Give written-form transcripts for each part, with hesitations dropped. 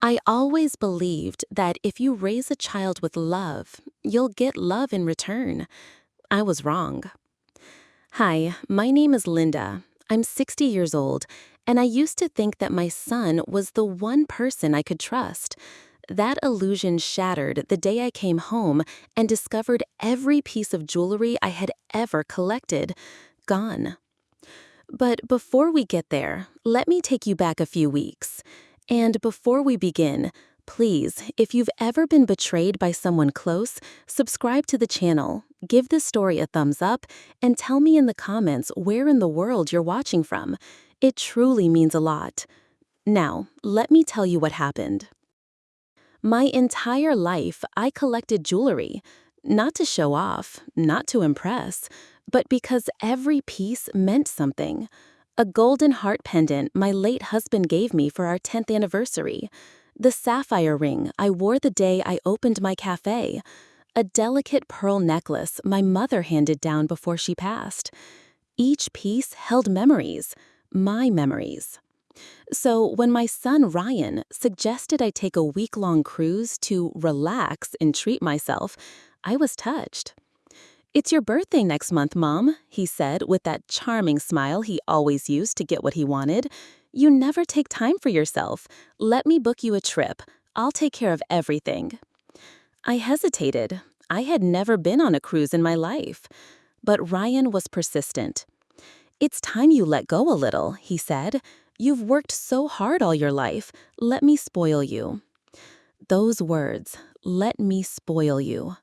I always believed that if you raise a child with love, you'll get love in return. I was wrong. Hi, my name is Linda. I'm 60 years old, and I used to think that my son was the one person I could trust. That illusion shattered the day I came home and discovered every piece of jewelry I had ever collected gone. But before we get there, let me take you back a few weeks. And before we begin, please, if you've ever been betrayed by someone close, subscribe to the channel, give this story a thumbs up, and tell me in the comments where in the world you're watching from. It truly means a lot. Now, let me tell you what happened. My entire life, I collected jewelry. Not to show off, not to impress, but because every piece meant something. A golden heart pendant my late husband gave me for our 10th anniversary. The sapphire ring I wore the day I opened my cafe. A delicate pearl necklace my mother handed down before she passed. Each piece held memories, my memories. So when my son Ryan suggested I take a week-long cruise to relax and treat myself, I was touched. "It's your birthday next month, Mom," he said with that charming smile he always used to get what he wanted. "You never take time for yourself. Let me book you a trip. I'll take care of everything." I hesitated. I had never been on a cruise in my life. But Ryan was persistent. "It's time you let go a little," he said. "You've worked so hard all your life. Let me spoil you." Those words, "let me spoil you."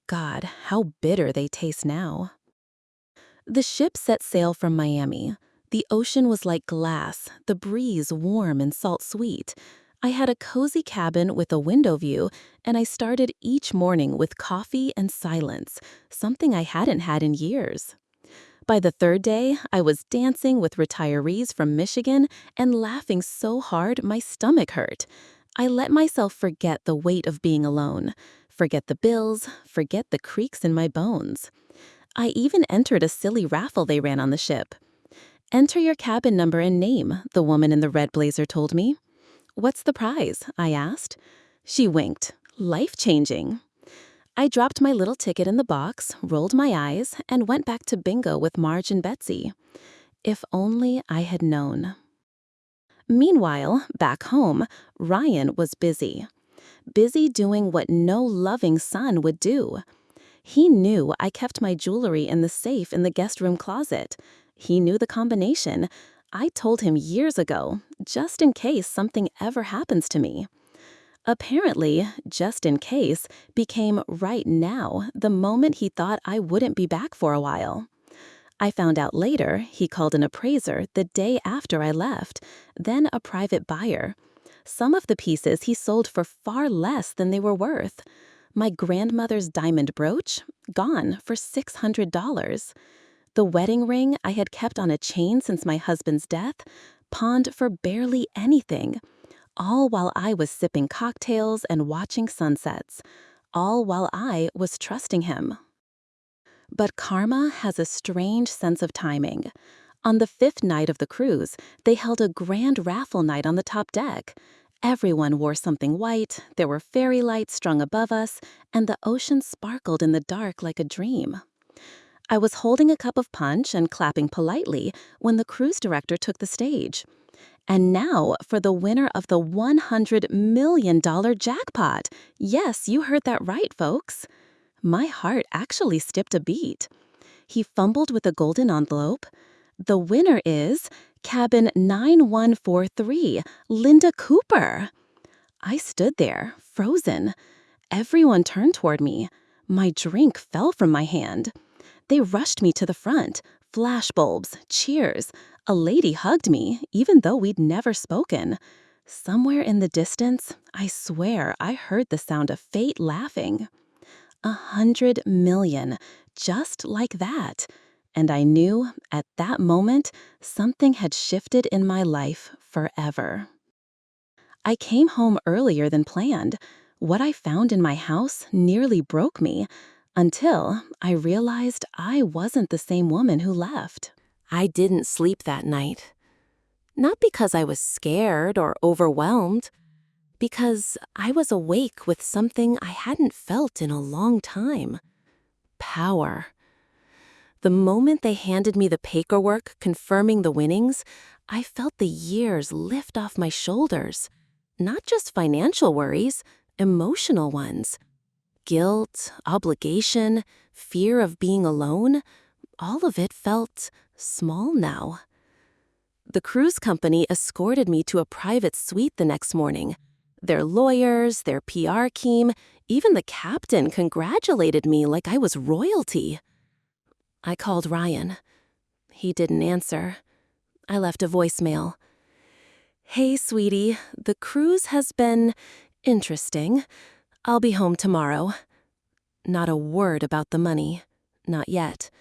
God, how bitter they taste now. The ship set sail from Miami. The ocean was like glass, the breeze warm and salt-sweet. I had a cozy cabin with a window view, and I started each morning with coffee and silence, something I hadn't had in years. By the third day, I was dancing with retirees from Michigan and laughing so hard my stomach hurt. I let myself forget the weight of being alone, forget the bills, forget the creaks in my bones. I even entered a silly raffle they ran on the ship. "Enter your cabin number and name," the woman in the red blazer told me. "What's the prize?" I asked. She winked. Life-changing. I dropped my little ticket in the box, rolled my eyes, and went back to bingo with Marge and Betsy. If only I had known. Meanwhile, back home, Ryan was busy. Busy doing what no loving son would do. He knew I kept my jewelry in the safe in the guest room closet. He knew the combination. I told him years ago, just in case something ever happens to me. Apparently, just in case became right now the moment he thought I wouldn't be back for a while. I found out later he called an appraiser the day after I left, then a private buyer. Some of the pieces he sold for far less than they were worth. My grandmother's diamond brooch, gone for $600. The wedding ring I had kept on a chain since my husband's death, pawned for barely anything. All while I was sipping cocktails and watching sunsets. All while I was trusting him. But karma has a strange sense of timing. On the 5th night of the cruise, they held a grand raffle night on the top deck. Everyone wore something white, there were fairy lights strung above us, and the ocean sparkled in the dark like a dream. I was holding a cup of punch and clapping politely when the cruise director took the stage. "And now for the winner of the $100 million jackpot. Yes, you heard that right, folks." My heart actually skipped a beat. He fumbled with a golden envelope. "The winner is cabin 9143, Linda Cooper." I stood there, frozen. Everyone turned toward me. My drink fell from my hand. They rushed me to the front. Flashbulbs, cheers. A lady hugged me, even though we'd never spoken. Somewhere in the distance, I swear I heard the sound of fate laughing. 100 million, just like that. And I knew, at that moment, something had shifted in my life forever. I came home earlier than planned. What I found in my house nearly broke me, until I realized I wasn't the same woman who left. I didn't sleep that night. Not because I was scared or overwhelmed, Because I was awake with something I hadn't felt in a long time. Power. The moment they handed me the paperwork confirming the winnings, I felt the years lift off my shoulders. Not just financial worries, emotional ones. Guilt, obligation, fear of being alone, all of it felt small now. The cruise company escorted me to a private suite the next morning. Their lawyers, their PR team, even the captain congratulated me like I was royalty. I called Ryan. He didn't answer. I left a voicemail. "Hey, sweetie, the cruise has been interesting. I'll be home tomorrow." Not a word about the money. Not yet.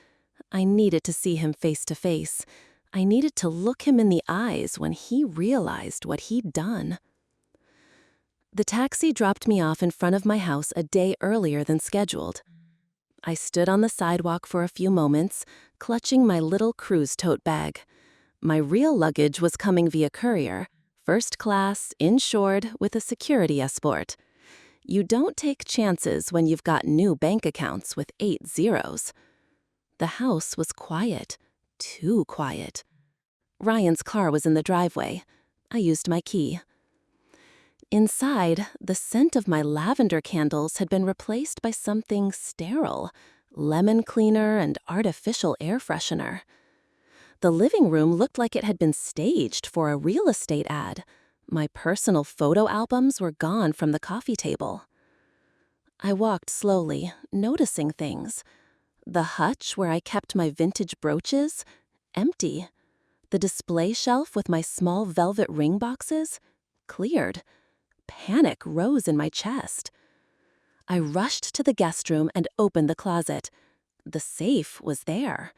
I needed to see him face to face. I needed to look him in the eyes when he realized what he'd done. The taxi dropped me off in front of my house a day earlier than scheduled. I stood on the sidewalk for a few moments, clutching my little cruise tote bag. My real luggage was coming via courier, first class, insured, with a security escort. You don't take chances when you've got new bank accounts with 8 zeros. The house was quiet. Too quiet. Ryan's car was in the driveway. I used my key. Inside, the scent of my lavender candles had been replaced by something sterile, lemon cleaner and artificial air freshener. The living room looked like it had been staged for a real estate ad. My personal photo albums were gone from the coffee table. I walked slowly, noticing things. The hutch where I kept my vintage brooches? Empty. The display shelf with my small velvet ring boxes? Cleared. Panic rose in my chest. I rushed to the guest room and opened the closet. The safe was there.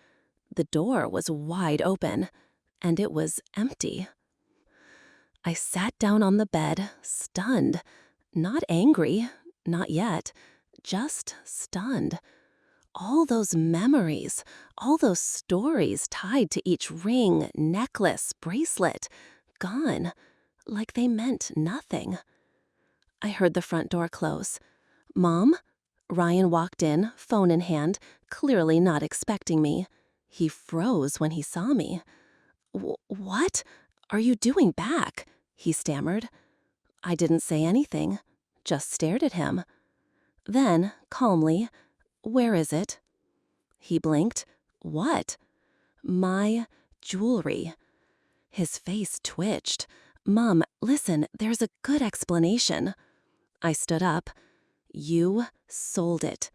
The door was wide open, and it was empty. I sat down on the bed, stunned. Not angry, not yet, just stunned. All those memories, all those stories tied to each ring, necklace, bracelet, gone, like they meant nothing. I heard the front door close. "Mom?" Ryan walked in, phone in hand, clearly not expecting me. He froze when he saw me. "What are you doing back?" he stammered. I didn't say anything, just stared at him. Then, calmly, "Where is it?" He blinked. "What?" "My jewelry." His face twitched. "Mom, listen, there's a good explanation." I stood up. "You sold it."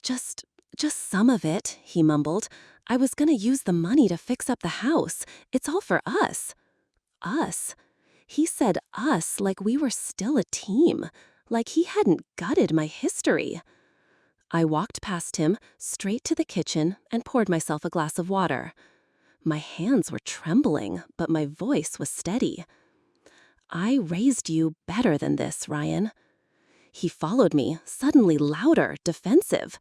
Just some of it," he mumbled. "I was gonna use the money to fix up the house. It's all for us." Us? He said us like we were still a team, like he hadn't gutted my history. I walked past him, straight to the kitchen, and poured myself a glass of water. My hands were trembling, but my voice was steady. "I raised you better than this, Ryan." He followed me, suddenly louder, defensive.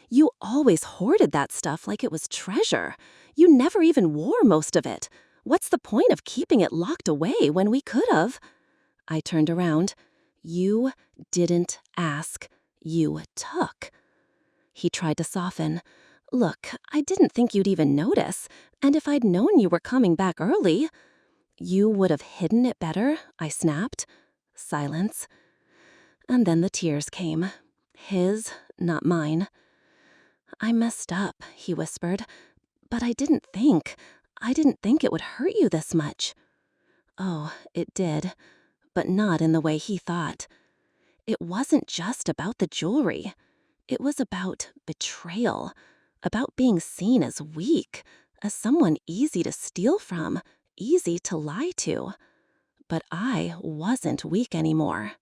"You always hoarded that stuff like it was treasure. You never even wore most of it. What's the point of keeping it locked away when we could have?" I turned around. "You didn't ask. You took." He tried to soften. "Look, I didn't think you'd even notice, and if I'd known you were coming back early—" "You would have hidden it better," I snapped. Silence. And then the tears came. His, not mine. "I messed up," he whispered. "But I didn't think it would hurt you this much." Oh, it did. But not in the way he thought. It wasn't just about the jewelry. It was about betrayal. About being seen as weak. As someone easy to steal from. Easy to lie to. But I wasn't weak anymore.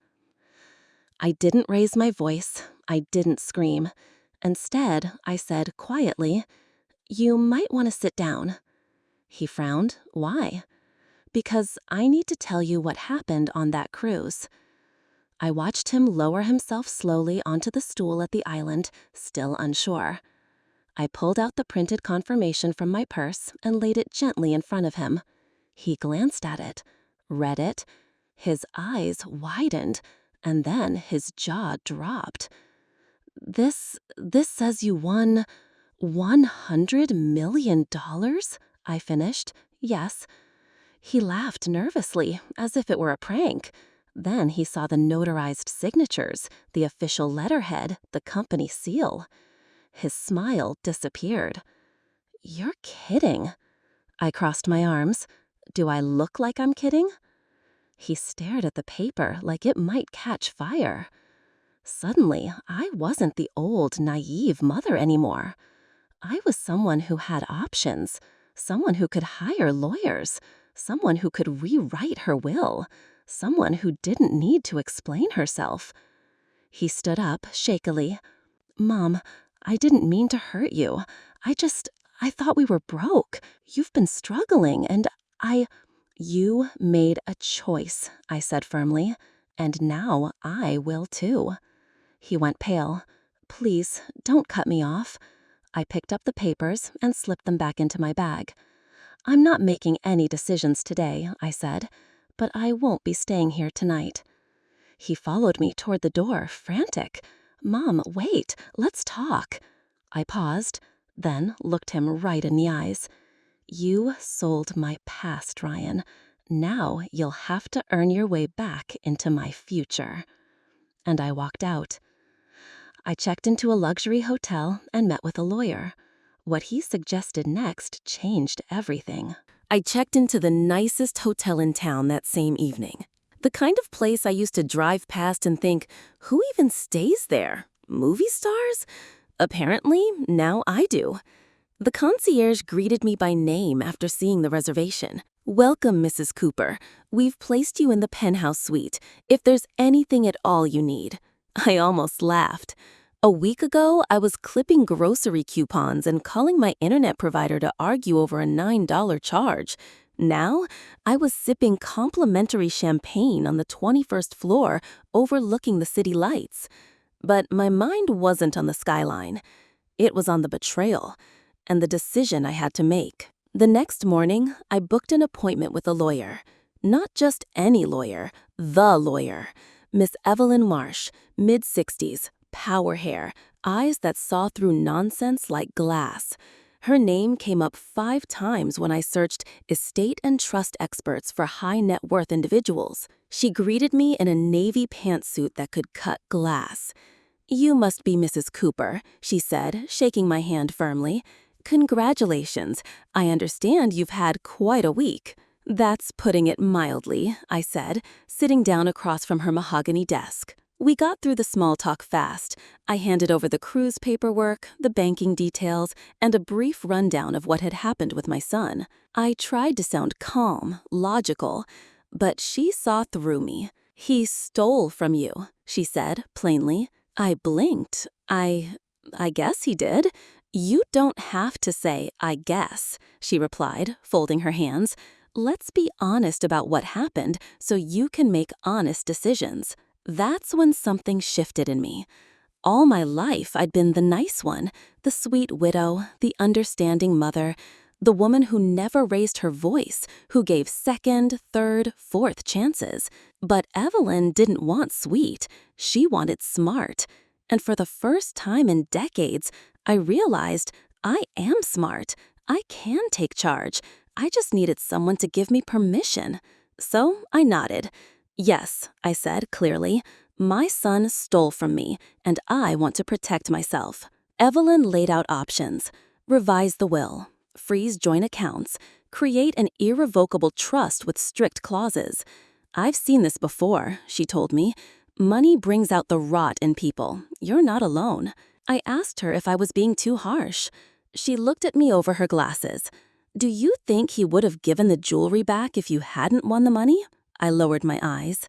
I didn't raise my voice. I didn't scream. Instead, I said quietly, "You might want to sit down." He frowned. "Why?" "Because I need to tell you what happened on that cruise." I watched him lower himself slowly onto the stool at the island, still unsure. I pulled out the printed confirmation from my purse and laid it gently in front of him. He glanced at it, read it, His eyes widened, and then his jaw dropped. This says you won $100 million? I finished. Yes. He laughed nervously, as if it were a prank. Then he saw the notarized signatures, the official letterhead, the company seal. His smile disappeared. You're kidding. I crossed my arms. Do I look like I'm kidding? He stared at the paper like it might catch fire. Suddenly, I wasn't the old, naive mother anymore. I was someone who had options, someone who could hire lawyers, someone who could rewrite her will, someone who didn't need to explain herself. He stood up shakily. Mom, I didn't mean to hurt you. I thought we were broke. You've been struggling, and You made a choice, I said firmly, and now I will too. He went pale. Please, don't cut me off. I picked up the papers and slipped them back into my bag. I'm not making any decisions today, I said, but I won't be staying here tonight. He followed me toward the door, frantic. Mom, wait, let's talk. I paused, then looked him right in the eyes. You sold my past, Ryan. Now you'll have to earn your way back into my future. And I walked out. I checked into a luxury hotel and met with a lawyer. What he suggested next changed everything. I checked into the nicest hotel in town that same evening. The kind of place I used to drive past and think, who even stays there? Movie stars? Apparently, now I do. The concierge greeted me by name after seeing the reservation. Welcome, Mrs. Cooper. We've placed you in the penthouse suite, if there's anything at all you need. I almost laughed. A week ago, I was clipping grocery coupons and calling my internet provider to argue over a $9 charge. Now, I was sipping complimentary champagne on the 21st floor overlooking the city lights. But my mind wasn't on the skyline. It was on the betrayal and the decision I had to make. The next morning, I booked an appointment with a lawyer. Not just any lawyer, the lawyer. Miss Evelyn Marsh, mid-60s, power hair, eyes that saw through nonsense like glass. Her name came up 5 times when I searched estate and trust experts for high net worth individuals. She greeted me in a navy pantsuit that could cut glass. You must be Mrs. Cooper, she said, shaking my hand firmly. Congratulations. I understand you've had quite a week. That's putting it mildly, I said, sitting down across from her mahogany desk. We got through the small talk fast. I handed over the cruise paperwork, the banking details, and a brief rundown of what had happened with my son. I tried to sound calm, logical, but she saw through me. He stole from you, she said, plainly. I blinked. I guess he did. You don't have to say, I guess, she replied, folding her hands. Let's be honest about what happened so you can make honest decisions. That's when something shifted in me. All my life, I'd been the nice one, the sweet widow, the understanding mother, the woman who never raised her voice, who gave second, third, fourth chances. But Evelyn didn't want sweet. She wanted smart. And for the first time in decades, I realized I am smart. I can take charge. I just needed someone to give me permission. So I nodded. Yes, I said clearly. My son stole from me, and I want to protect myself. Evelyn laid out options. Revise the will. Freeze joint accounts. Create an irrevocable trust with strict clauses. I've seen this before, she told me. Money brings out the rot in people. You're not alone. I asked her if I was being too harsh. She looked at me over her glasses. Do you think he would have given the jewelry back if you hadn't won the money? I lowered my eyes.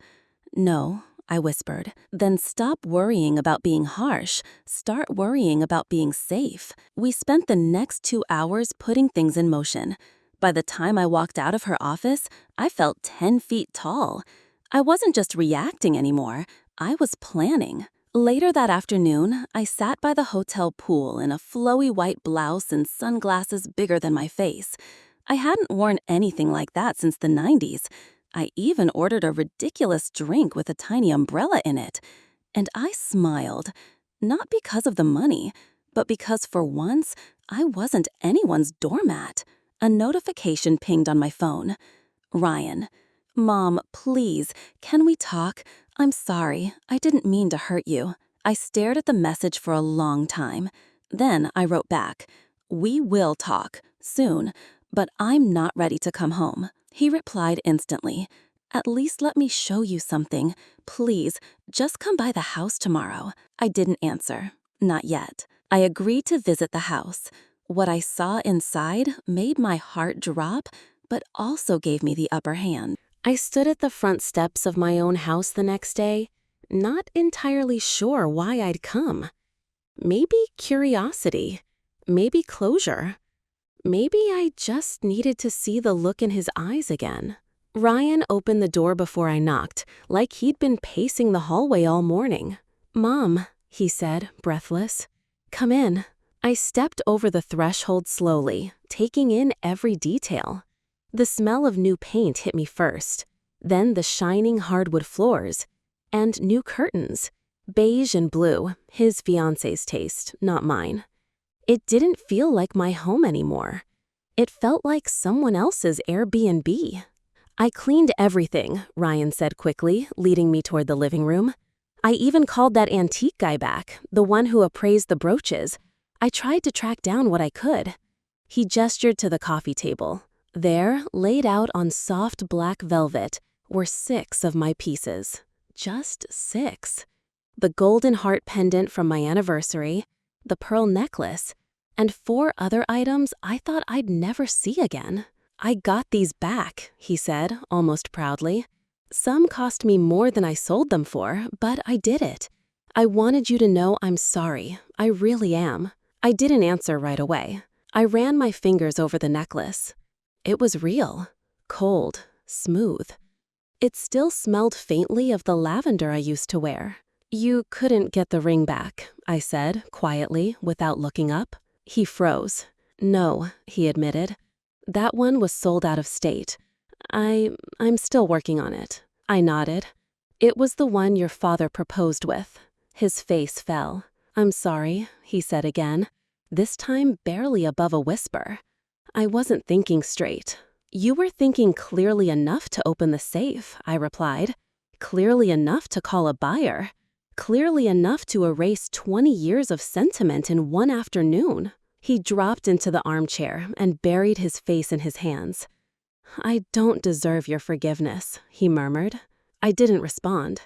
No, I whispered. Then stop worrying about being harsh. Start worrying about being safe. We spent the next 2 hours putting things in motion. By the time I walked out of her office, I felt 10 feet tall. I wasn't just reacting anymore. I was planning. Later that afternoon, I sat by the hotel pool in a flowy white blouse and sunglasses bigger than my face. I hadn't worn anything like that since the 90s. I even ordered a ridiculous drink with a tiny umbrella in it. And I smiled, not because of the money, but because for once, I wasn't anyone's doormat. A notification pinged on my phone. Ryan. Mom, please, can we talk? I'm sorry, I didn't mean to hurt you. I stared at the message for a long time. Then I wrote back, we will talk, soon, but I'm not ready to come home. He replied instantly, at least let me show you something. Please, just come by the house tomorrow. I didn't answer. Not yet. I agreed to visit the house. What I saw inside made my heart drop, but also gave me the upper hand. I stood at the front steps of my own house the next day, not entirely sure why I'd come. Maybe curiosity, maybe closure. Maybe I just needed to see the look in his eyes again. Ryan opened the door before I knocked, like he'd been pacing the hallway all morning. "Mom," he said, breathless. "Come in." I stepped over the threshold slowly, taking in every detail. The smell of new paint hit me first, then the shining hardwood floors, and new curtains, beige and blue, his fiancé's taste, not mine. It didn't feel like my home anymore. It felt like someone else's Airbnb. "I cleaned everything," Ryan said quickly, leading me toward the living room. "I even called that antique guy back, the one who appraised the brooches. I tried to track down what I could." He gestured to the coffee table. There, laid out on soft black velvet, were 6 of my pieces. Just 6. The golden heart pendant from my anniversary, the pearl necklace, and 4 other items I thought I'd never see again. "I got these back," he said, almost proudly. "Some cost me more than I sold them for, but I did it. I wanted you to know I'm sorry. I really am." I didn't answer right away. I ran my fingers over the necklace. It was real, cold, smooth. It still smelled faintly of the lavender I used to wear. "You couldn't get the ring back," I said, quietly, without looking up. He froze. "No," he admitted. "That one was sold out of state. I'm still working on it." I nodded. "It was the one your father proposed with." His face fell. "I'm sorry," he said again, this time barely above a whisper. "I wasn't thinking straight." "You were thinking clearly enough to open the safe," I replied. "Clearly enough to call a buyer. Clearly enough to erase 20 years of sentiment in one afternoon." He dropped into the armchair and buried his face in his hands. "I don't deserve your forgiveness," he murmured. I didn't respond.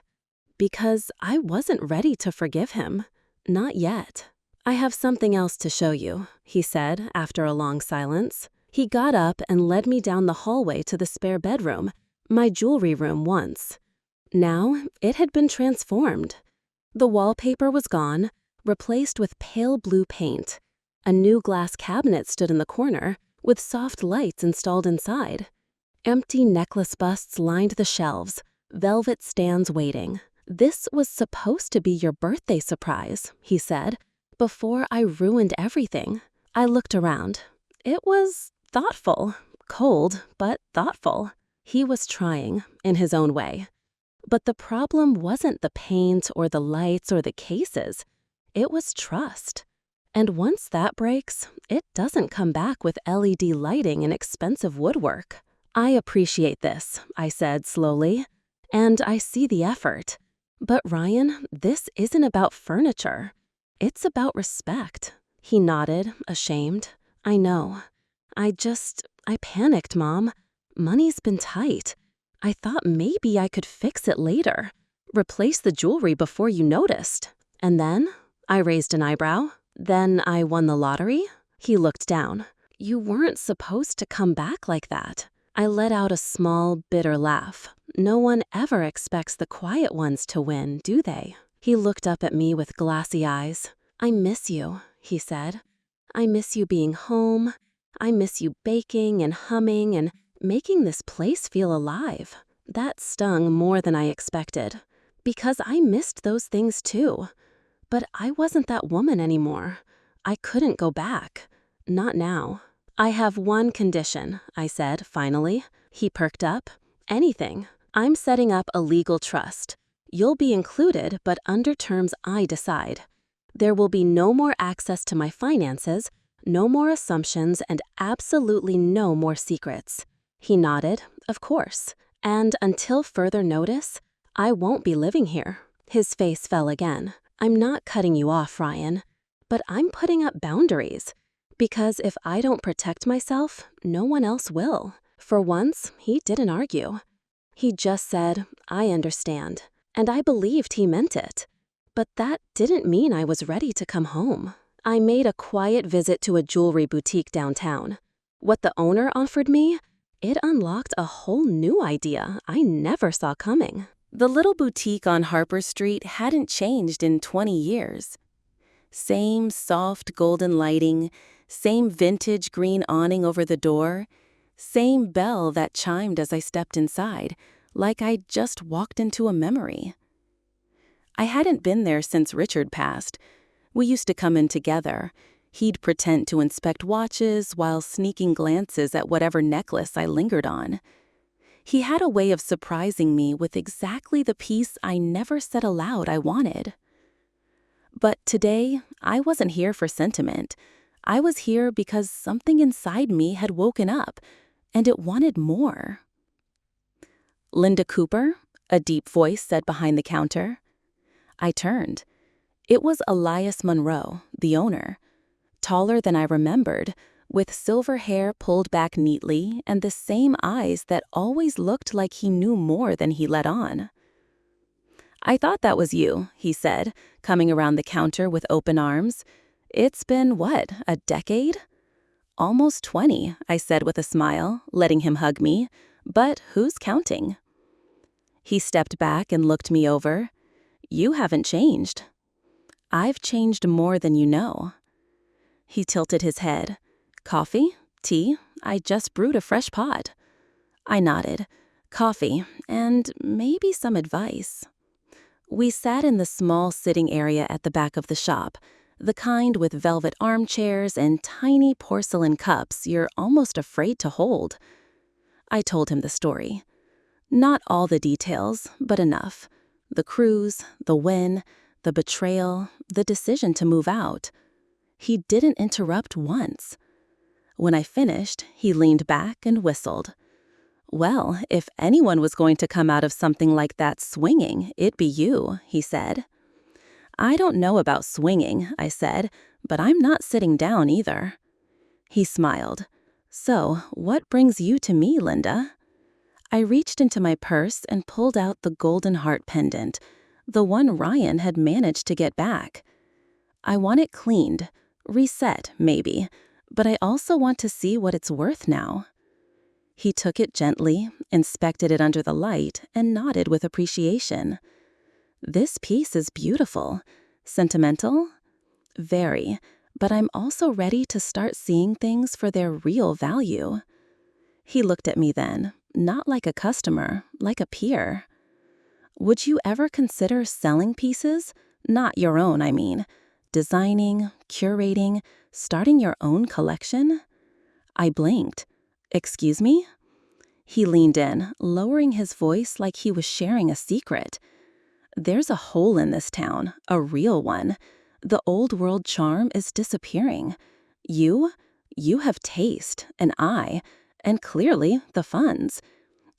Because I wasn't ready to forgive him. Not yet. "I have something else to show you," he said after a long silence. He got up and led me down the hallway to the spare bedroom, my jewelry room once. Now it had been transformed. The wallpaper was gone, replaced with pale blue paint. A new glass cabinet stood in the corner, with soft lights installed inside. Empty necklace busts lined the shelves, velvet stands waiting. "This was supposed to be your birthday surprise," he said, "before I ruined everything." I looked around. It was thoughtful, cold, but thoughtful. He was trying, in his own way. But the problem wasn't the paint or the lights or the cases. It was trust. And once that breaks, it doesn't come back with LED lighting and expensive woodwork. "I appreciate this," I said slowly, "and I see the effort. But Ryan, this isn't about furniture. It's about respect." He nodded, ashamed. "I know. I panicked, Mom. Money's been tight. I thought maybe I could fix it later. Replace the jewelry before you noticed." "And then?" I raised an eyebrow. "Then I won the lottery?" He looked down. "You weren't supposed to come back like that." I let out a small, bitter laugh. No one ever expects the quiet ones to win, do they? He looked up at me with glassy eyes. "I miss you," he said. "I miss you being home. I miss you baking and humming and making this place feel alive." That stung more than I expected, because I missed those things too. But I wasn't that woman anymore. I couldn't go back. Not now. "I have one condition," I said finally. He perked up. Anything. I'm setting up a legal trust. You'll be included, but under terms I decide. There will be no more access to my finances, no more assumptions, and absolutely no more secrets. He nodded, of course. And until further notice, I won't be living here. His face fell again. I'm not cutting you off, Ryan, but I'm putting up boundaries. Because if I don't protect myself, no one else will. For once, he didn't argue. He just said, I understand. And I believed he meant it. But that didn't mean I was ready to come home. I made a quiet visit to a jewelry boutique downtown. What the owner offered me, it unlocked a whole new idea I never saw coming. The little boutique on Harper Street hadn't changed in 20 years. Same soft golden lighting, same vintage green awning over the door, same bell that chimed as I stepped inside, like I'd just walked into a memory. I hadn't been there since Richard passed. We used to come in together. He'd pretend to inspect watches while sneaking glances at whatever necklace I lingered on. He had a way of surprising me with exactly the piece I never said aloud I wanted. But today, I wasn't here for sentiment. I was here because something inside me had woken up, and it wanted more. Linda Cooper, a deep voice said behind the counter. I turned. It was Elias Monroe, the owner. Taller than I remembered, with silver hair pulled back neatly and the same eyes that always looked like he knew more than he let on. I thought that was you, he said, coming around the counter with open arms. It's been, what, a decade? Almost 20, I said with a smile, letting him hug me. But who's counting? He stepped back and looked me over. You haven't changed. I've changed more than you know. He tilted his head. Coffee? Tea? I just brewed a fresh pot. I nodded. Coffee, and maybe some advice. We sat in the small sitting area at the back of the shop, the kind with velvet armchairs and tiny porcelain cups you're almost afraid to hold. I told him the story. Not all the details, but enough. The cruise, the win, the betrayal, the decision to move out. He didn't interrupt once. When I finished, he leaned back and whistled. Well, if anyone was going to come out of something like that swinging, it'd be you, he said. I don't know about swinging, I said, but I'm not sitting down either. He smiled. So, what brings you to me, Linda? I reached into my purse and pulled out the golden heart pendant, the one Ryan had managed to get back. I want it cleaned, reset, maybe, but I also want to see what it's worth now. He took it gently, inspected it under the light, and nodded with appreciation. This piece is beautiful. Sentimental? Very, but I'm also ready to start seeing things for their real value. He looked at me then, not like a customer, like a peer. Would you ever consider selling pieces? Not your own, I mean. Designing, curating, starting your own collection? I blinked. Excuse me? He leaned in, lowering his voice like he was sharing a secret. There's a hole in this town, a real one. The old world charm is disappearing. You have taste, and clearly the funds.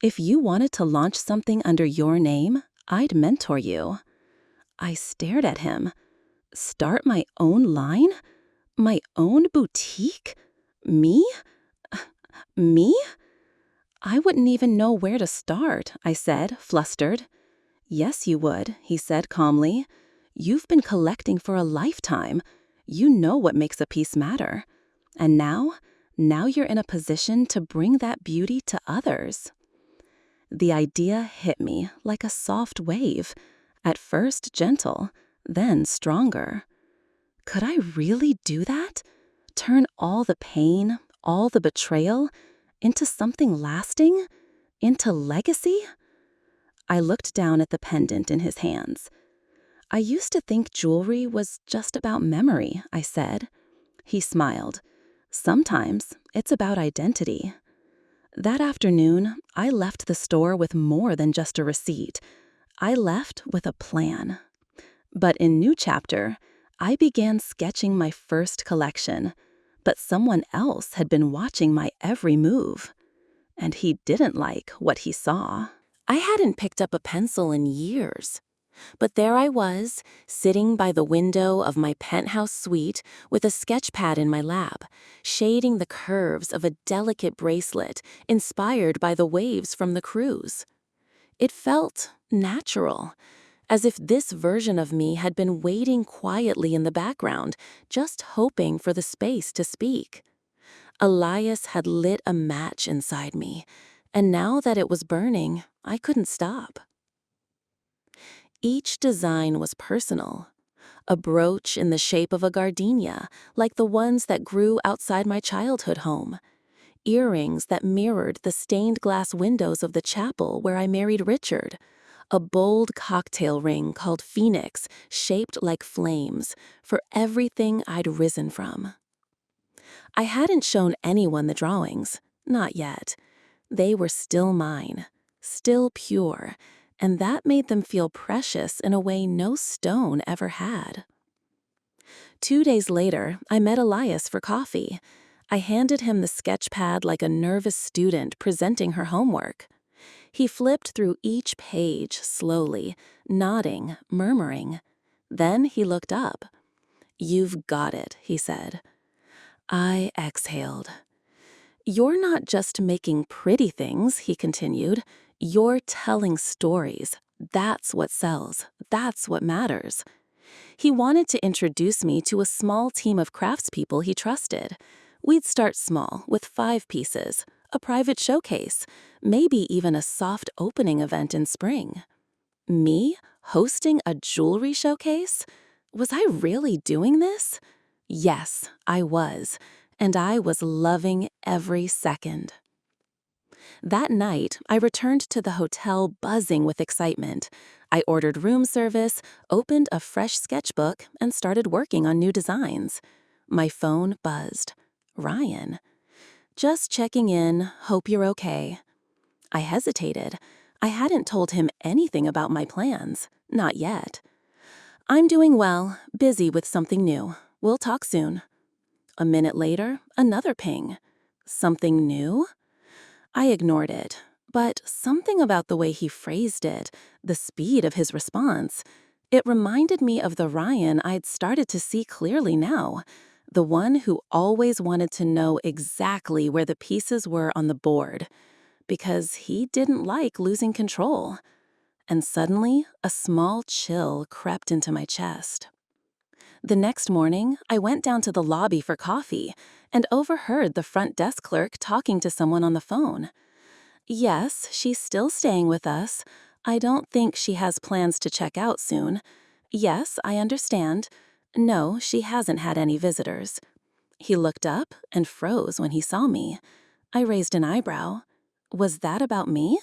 If you wanted to launch something under your name, I'd mentor you. I stared at him. Start my own line? My own boutique? Me? Me? I wouldn't even know where to start, I said, flustered. Yes, you would, he said calmly. You've been collecting for a lifetime. You know what makes a piece matter. And now you're in a position to bring that beauty to others. The idea hit me like a soft wave, at first gentle, then stronger. Could I really do that? Turn all the pain, all the betrayal, into something lasting? Into legacy? I looked down at the pendant in his hands. I used to think jewelry was just about memory, I said. He smiled. Sometimes it's about identity. That afternoon, I left the store with more than just a receipt. I left with a plan. But in New Chapter, I began sketching my first collection. But someone else had been watching my every move. And he didn't like what he saw. I hadn't picked up a pencil in years. But there I was, sitting by the window of my penthouse suite with a sketch pad in my lap, shading the curves of a delicate bracelet inspired by the waves from the cruise. It felt natural, as if this version of me had been waiting quietly in the background, just hoping for the space to speak. Elias had lit a match inside me, and now that it was burning, I couldn't stop. Each design was personal. A brooch in the shape of a gardenia, like the ones that grew outside my childhood home. Earrings that mirrored the stained glass windows of the chapel where I married Richard. A bold cocktail ring called Phoenix, shaped like flames, for everything I'd risen from. I hadn't shown anyone the drawings, not yet. They were still mine, still pure, and that made them feel precious in a way no stone ever had. 2 days later, I met Elias for coffee. I handed him the sketch pad like a nervous student presenting her homework. He flipped through each page slowly, nodding, murmuring. Then he looked up. "You've got it," he said. I exhaled. "You're not just making pretty things," he continued. "You're telling stories. That's what sells. That's what matters." He wanted to introduce me to a small team of craftspeople he trusted. We'd start small, with 5 pieces, a private showcase, maybe even a soft opening event in spring. Me, hosting a jewelry showcase? Was I really doing this? Yes, I was, and I was loving every second. That night, I returned to the hotel buzzing with excitement. I ordered room service, opened a fresh sketchbook, and started working on new designs. My phone buzzed. Ryan. "Just checking in, hope you're okay." I hesitated. I hadn't told him anything about my plans. Not yet. "I'm doing well, busy with something new. We'll talk soon." A minute later, another ping. Something new? I ignored it, but something about the way he phrased it, the speed of his response, it reminded me of the Ryan I'd started to see clearly now, the one who always wanted to know exactly where the pieces were on the board, because he didn't like losing control. And suddenly, a small chill crept into my chest. The next morning, I went down to the lobby for coffee and overheard the front desk clerk talking to someone on the phone. "Yes, she's still staying with us. I don't think she has plans to check out soon. Yes, I understand. No, she hasn't had any visitors." He looked up and froze when he saw me. I raised an eyebrow. "Was that about me?"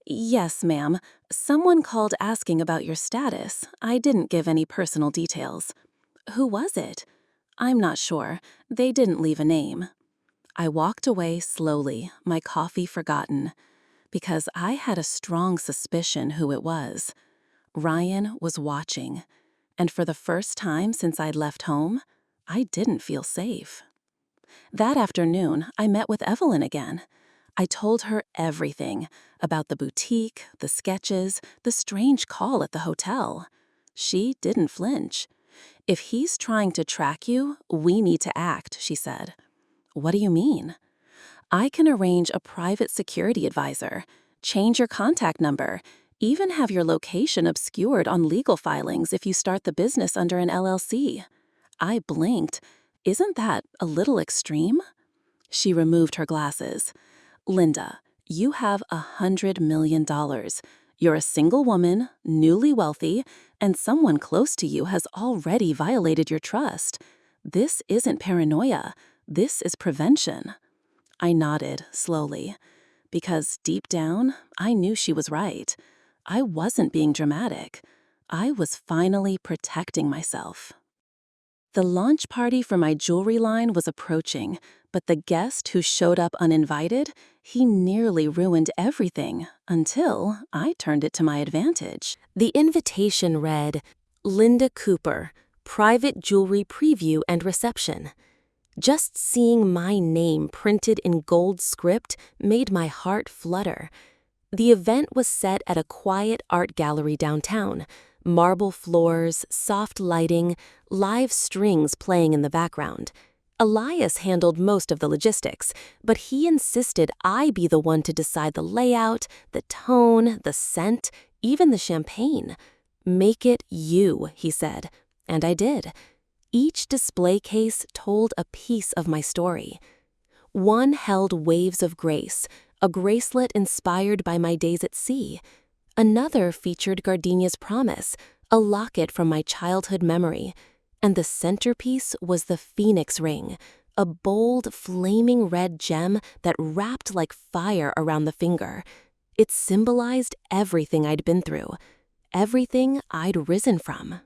"Yes, ma'am. Someone called asking about your status. I didn't give any personal details." "Who was it?" "I'm not sure. They didn't leave a name." I walked away slowly, my coffee forgotten, because I had a strong suspicion who it was. Ryan was watching, and for the first time since I'd left home, I didn't feel safe. That afternoon, I met with Evelyn again. I told her everything about the boutique, the sketches, the strange call at the hotel. She didn't flinch. "If he's trying to track you, we need to act," she said. "What do you mean?" "I can arrange a private security advisor, change your contact number, even have your location obscured on legal filings if you start the business under an LLC. I blinked. "Isn't that a little extreme?" She removed her glasses. "Linda, you have $100 million. You're a single woman, newly wealthy, and someone close to you has already violated your trust. This isn't paranoia. This is prevention." I nodded slowly, because deep down, I knew she was right. I wasn't being dramatic. I was finally protecting myself. The launch party for my jewelry line was approaching, but the guest who showed up uninvited, He nearly ruined everything until I turned it to my advantage. The invitation read, Linda Cooper, Private Jewelry Preview and Reception. Just seeing my name printed in gold script made my heart flutter. The event was set at a quiet art gallery downtown. Marble floors, soft lighting, live strings playing in the background. Elias handled most of the logistics, but he insisted I be the one to decide the layout, the tone, the scent, even the champagne. Make it you, he said, and I did. Each display case told a piece of my story. One held waves of grace, a bracelet inspired by my days at sea. Another featured Gardenia's promise, a locket from my childhood memory. And the centerpiece was the Phoenix ring, a bold, flaming red gem that wrapped like fire around the finger. It symbolized everything I'd been through, everything I'd risen from.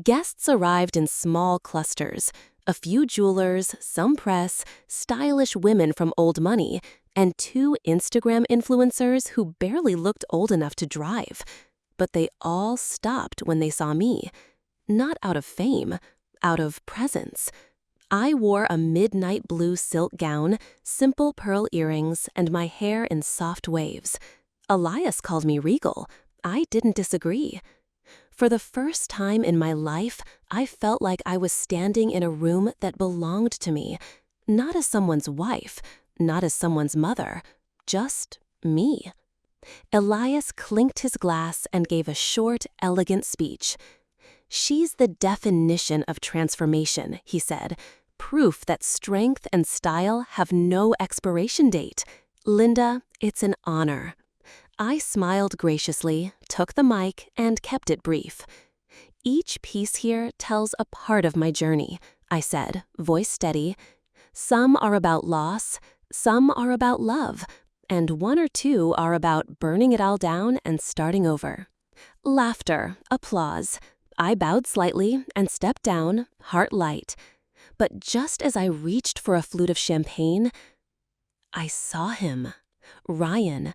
Guests arrived in small clusters, a few jewelers, some press, stylish women from Old Money, and 2 Instagram influencers who barely looked old enough to drive. But they all stopped when they saw me. Not out of fame, out of presence. I wore a midnight blue silk gown, simple pearl earrings, and my hair in soft waves. Elias called me regal. I didn't disagree. For the first time in my life, I felt like I was standing in a room that belonged to me, not as someone's wife, not as someone's mother, just me. Elias clinked his glass and gave a short, elegant speech. She's the definition of transformation, he said, proof that strength and style have no expiration date. Linda, it's an honor. I smiled graciously, took the mic, and kept it brief. Each piece here tells a part of my journey, I said, voice steady. Some are about loss, some are about love, and 1 or 2 are about burning it all down and starting over. Laughter, applause. I bowed slightly and stepped down, heart light. But just as I reached for a flute of champagne, I saw him, Ryan,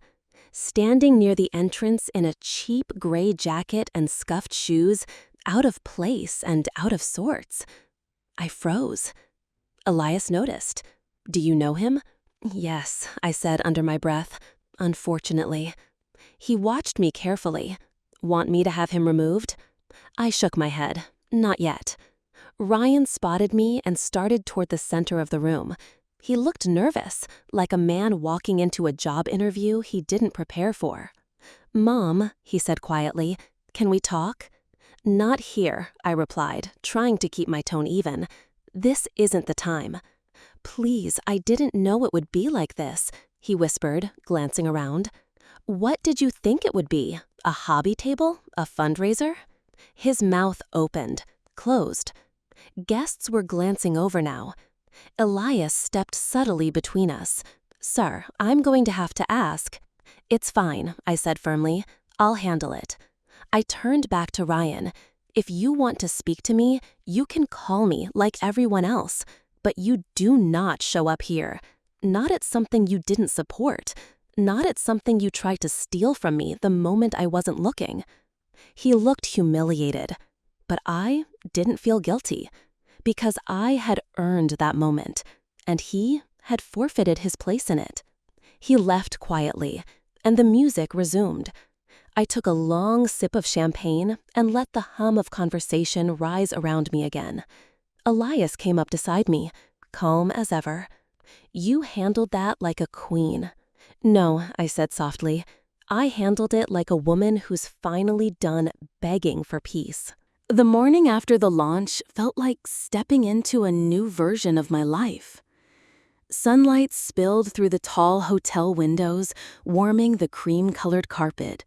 standing near the entrance in a cheap gray jacket and scuffed shoes, out of place and out of sorts. I froze. Elias noticed. Do you know him? Yes, I said under my breath. Unfortunately. He watched me carefully. Want me to have him removed? I shook my head. Not yet. Ryan spotted me and started toward the center of the room. He looked nervous, like a man walking into a job interview he didn't prepare for. Mom, he said quietly, can we talk? Not here, I replied, trying to keep my tone even. This isn't the time. Please, I didn't know it would be like this, he whispered, glancing around. What did you think it would be? A hobby table? A fundraiser? His mouth opened, closed. Guests were glancing over now. Elias stepped subtly between us. Sir, I'm going to have to ask. It's fine, I said firmly. I'll handle it. I turned back to Ryan. If you want to speak to me, you can call me like everyone else. But you do not show up here. Not at something you didn't support. Not at something you tried to steal from me the moment I wasn't looking. He looked humiliated. But I didn't feel guilty. Because I had earned that moment, and he had forfeited his place in it. He left quietly, and the music resumed. I took a long sip of champagne and let the hum of conversation rise around me again. Elias came up beside me, calm as ever. You handled that like a queen. No, I said softly. I handled it like a woman who's finally done begging for peace. The morning after the launch felt like stepping into a new version of my life. Sunlight spilled through the tall hotel windows, warming the cream-colored carpet.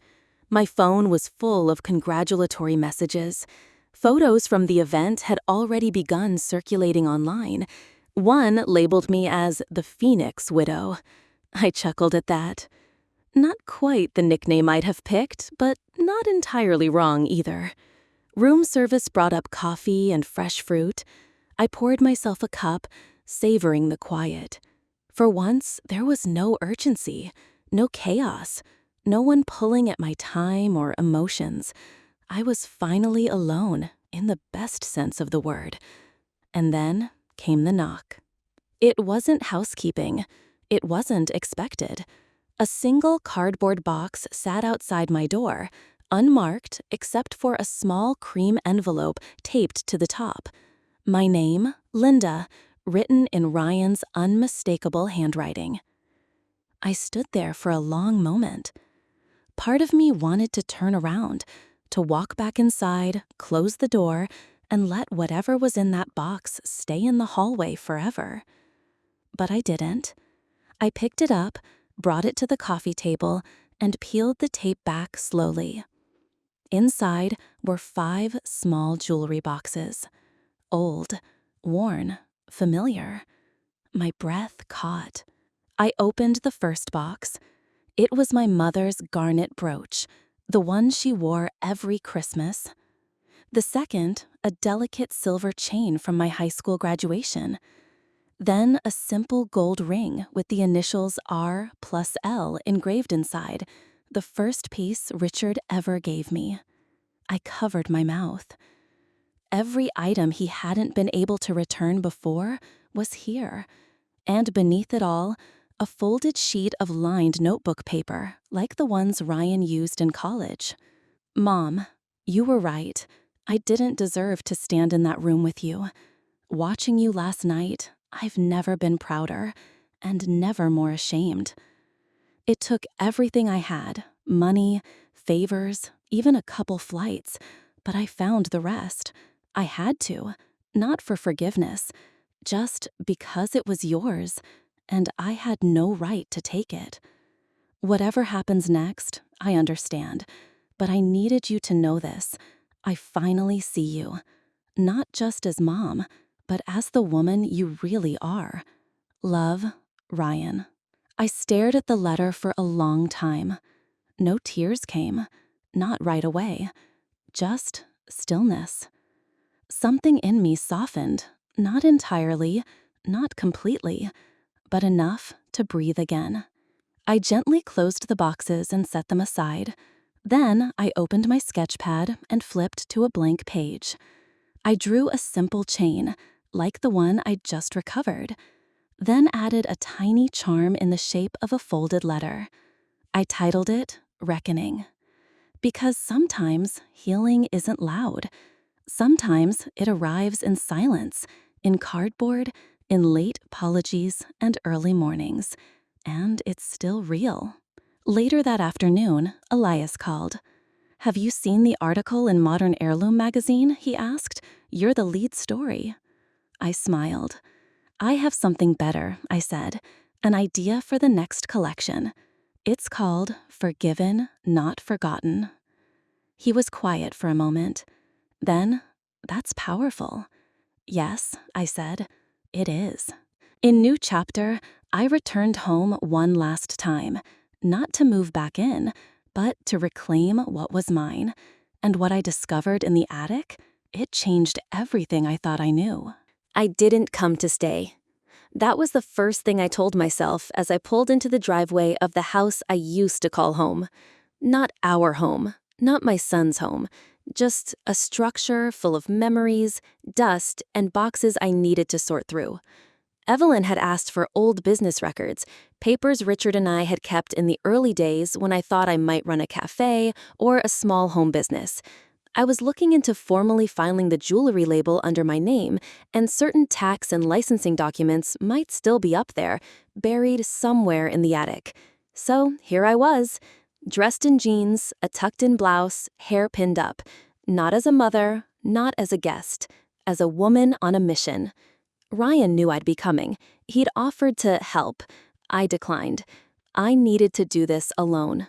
My phone was full of congratulatory messages. Photos from the event had already begun circulating online. One labeled me as the Phoenix Widow. I chuckled at that. Not quite the nickname I'd have picked, but not entirely wrong either. Room service brought up coffee and fresh fruit. I poured myself a cup, savoring the quiet. For once, there was no urgency, no chaos, no one pulling at my time or emotions. I was finally alone, in the best sense of the word. And then came the knock. It wasn't housekeeping. It wasn't expected. A single cardboard box sat outside my door, unmarked except for a small cream envelope taped to the top. My name, Linda, written in Ryan's unmistakable handwriting. I stood there for a long moment. Part of me wanted to turn around, to walk back inside, close the door, and let whatever was in that box stay in the hallway forever. But I didn't. I picked it up, brought it to the coffee table, and peeled the tape back slowly. Inside were 5 small jewelry boxes. Old, worn, familiar. My breath caught. I opened the first box. It was my mother's garnet brooch, the one she wore every Christmas. The second, a delicate silver chain from my high school graduation. Then a simple gold ring with the initials R+L engraved inside, the first piece Richard ever gave me. I covered my mouth. Every item he hadn't been able to return before was here. And beneath it all, a folded sheet of lined notebook paper, like the ones Ryan used in college. Mom, you were right. I didn't deserve to stand in that room with you. Watching you last night, I've never been prouder and never more ashamed. It took everything I had, money, favors, even a couple flights, but I found the rest. I had to, not for forgiveness, just because it was yours, and I had no right to take it. Whatever happens next, I understand, but I needed you to know this. I finally see you, not just as Mom, but as the woman you really are. Love, Ryan. I stared at the letter for a long time. No tears came, not right away, just stillness. Something in me softened, not entirely, not completely, but enough to breathe again. I gently closed the boxes and set them aside. Then I opened my sketch pad and flipped to a blank page. I drew a simple chain, like the one I'd just recovered, then added a tiny charm in the shape of a folded letter. I titled it Reckoning. Because sometimes healing isn't loud. Sometimes it arrives in silence, in cardboard, in late apologies and early mornings. And it's still real. Later that afternoon, Elias called. "Have you seen the article in Modern Heirloom magazine?" he asked. "You're the lead story." I smiled. "I have something better," I said. "An idea for the next collection. It's called Forgiven, Not Forgotten." He was quiet for a moment. Then, "That's powerful." "Yes," I said, "it is." In New Chapter, I returned home one last time, not to move back in, but to reclaim what was mine. And what I discovered in the attic, it changed everything I thought I knew. I didn't come to stay. That was the first thing I told myself as I pulled into the driveway of the house I used to call home. Not our home, not my son's home, just a structure full of memories, dust, and boxes I needed to sort through. Evelyn had asked for old business records, papers Richard and I had kept in the early days when I thought I might run a cafe or a small home business. I was looking into formally filing the jewelry label under my name, and certain tax and licensing documents might still be up there, buried somewhere in the attic. So here I was, dressed in jeans, a tucked-in blouse, hair pinned up. Not as a mother, not as a guest, as a woman on a mission. Ryan knew I'd be coming. He'd offered to help. I declined. I needed to do this alone.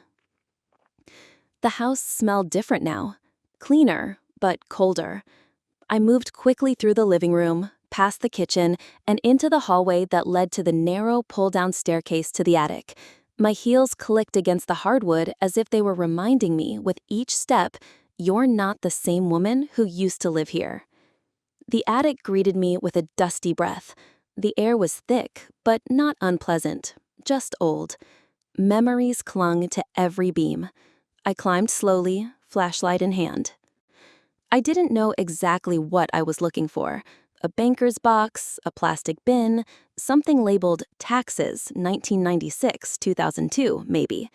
The house smelled different now. Cleaner, but colder. I moved quickly through the living room, past the kitchen, and into the hallway that led to the narrow pull-down staircase to the attic. My heels clicked against the hardwood as if they were reminding me with each step, "You're not the same woman who used to live here." The attic greeted me with a dusty breath. The air was thick, but not unpleasant, just old. Memories clung to every beam. I climbed slowly, flashlight in hand. I didn't know exactly what I was looking for. A banker's box, a plastic bin, something labeled Taxes 1996-2002, maybe.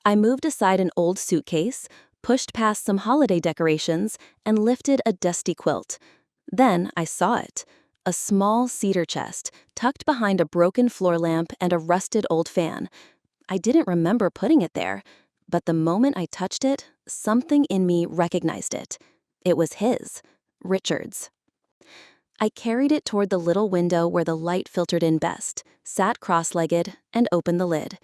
I moved aside an old suitcase, pushed past some holiday decorations, and lifted a dusty quilt. Then I saw it. A small cedar chest, tucked behind a broken floor lamp and a rusted old fan. I didn't remember putting it there, but the moment I touched it, something in me recognized it. It was his, Richard's. I carried it toward the little window where the light filtered in best, sat cross-legged, and opened the lid.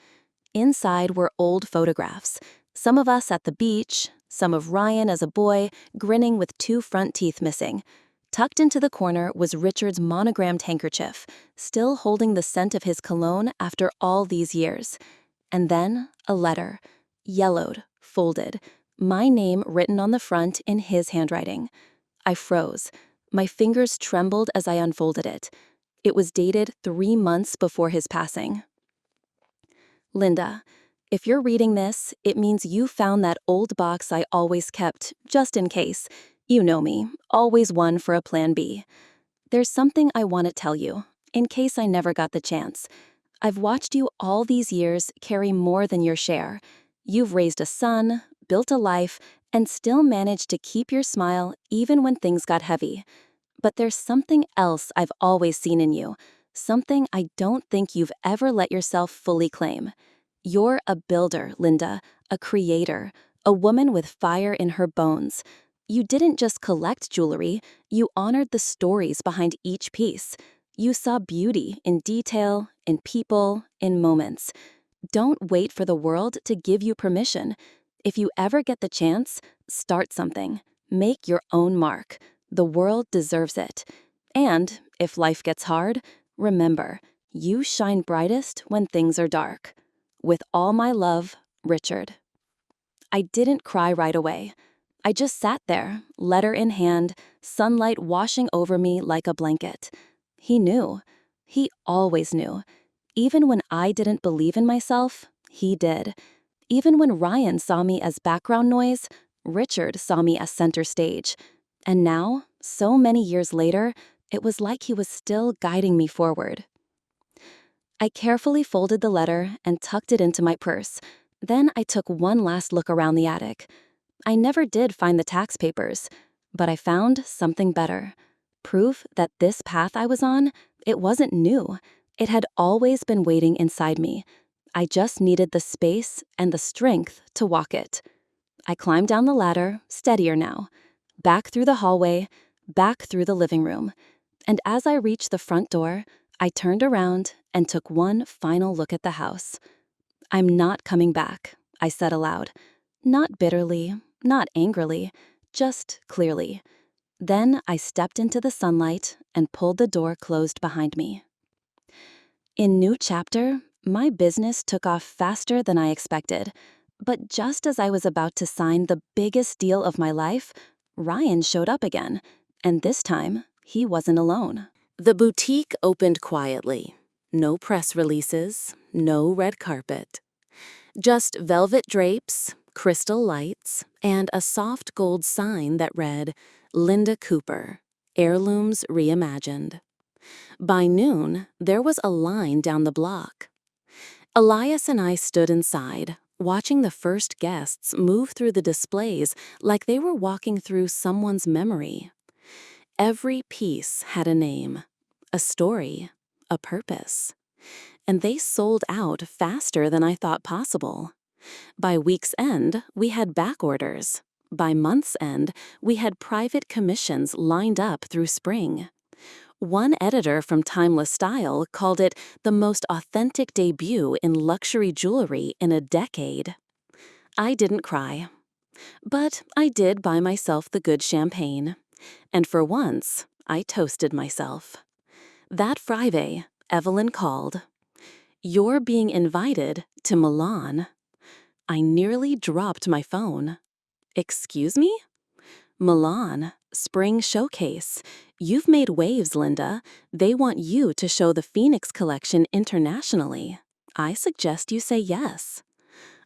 Inside were old photographs, some of us at the beach, some of Ryan as a boy, grinning with 2 front teeth missing. Tucked into the corner was Richard's monogrammed handkerchief, still holding the scent of his cologne after all these years. And then a letter, yellowed, folded, my name written on the front in his handwriting. I froze. My fingers trembled as I unfolded it. It was dated 3 months before his passing. Linda, if you're reading this, it means you found that old box I always kept, just in case. You know me, always one for a plan B. There's something I want to tell you, in case I never got the chance. I've watched you all these years carry more than your share. You've raised a son, built a life, and still managed to keep your smile even when things got heavy. But there's something else I've always seen in you, something I don't think you've ever let yourself fully claim. You're a builder, Linda, a creator, a woman with fire in her bones. You didn't just collect jewelry, you honored the stories behind each piece. You saw beauty in detail, in people, in moments. Don't wait for the world to give you permission. If you ever get the chance, start something. Make your own mark. The world deserves it. And if life gets hard, remember, you shine brightest when things are dark. With all my love, Richard. I didn't cry right away. I just sat there, letter in hand, sunlight washing over me like a blanket. He knew. He always knew. Even when I didn't believe in myself, he did. Even when Ryan saw me as background noise, Richard saw me as center stage. And now, so many years later, it was like he was still guiding me forward. I carefully folded the letter and tucked it into my purse. Then I took one last look around the attic. I never did find the tax papers, but I found something better. Proof that this path I was on, it wasn't new. It had always been waiting inside me. I just needed the space and the strength to walk it. I climbed down the ladder, steadier now. Back through the hallway, back through the living room. And as I reached the front door, I turned around and took one final look at the house. I'm not coming back, I said aloud. Not bitterly, not angrily, just clearly. Then I stepped into the sunlight and pulled the door closed behind me. In New Chapter, my business took off faster than I expected. But just as I was about to sign the biggest deal of my life, Ryan showed up again. And this time, he wasn't alone. The boutique opened quietly. No press releases, no red carpet. Just velvet drapes, crystal lights, and a soft gold sign that read, Linda Cooper, Heirlooms Reimagined. By noon, there was a line down the block. Elias and I stood inside, watching the first guests move through the displays like they were walking through someone's memory. Every piece had a name, a story, a purpose. And they sold out faster than I thought possible. By week's end, we had back orders. By month's end, we had private commissions lined up through spring. One editor from Timeless Style called it the most authentic debut in luxury jewelry in a decade. I didn't cry. But I did buy myself the good champagne. And for once, I toasted myself. That Friday, Evelyn called. You're being invited to Milan. I nearly dropped my phone. Excuse me? Milan, Spring Showcase. You've made waves, Linda. They want you to show the Phoenix collection internationally. I suggest you say yes.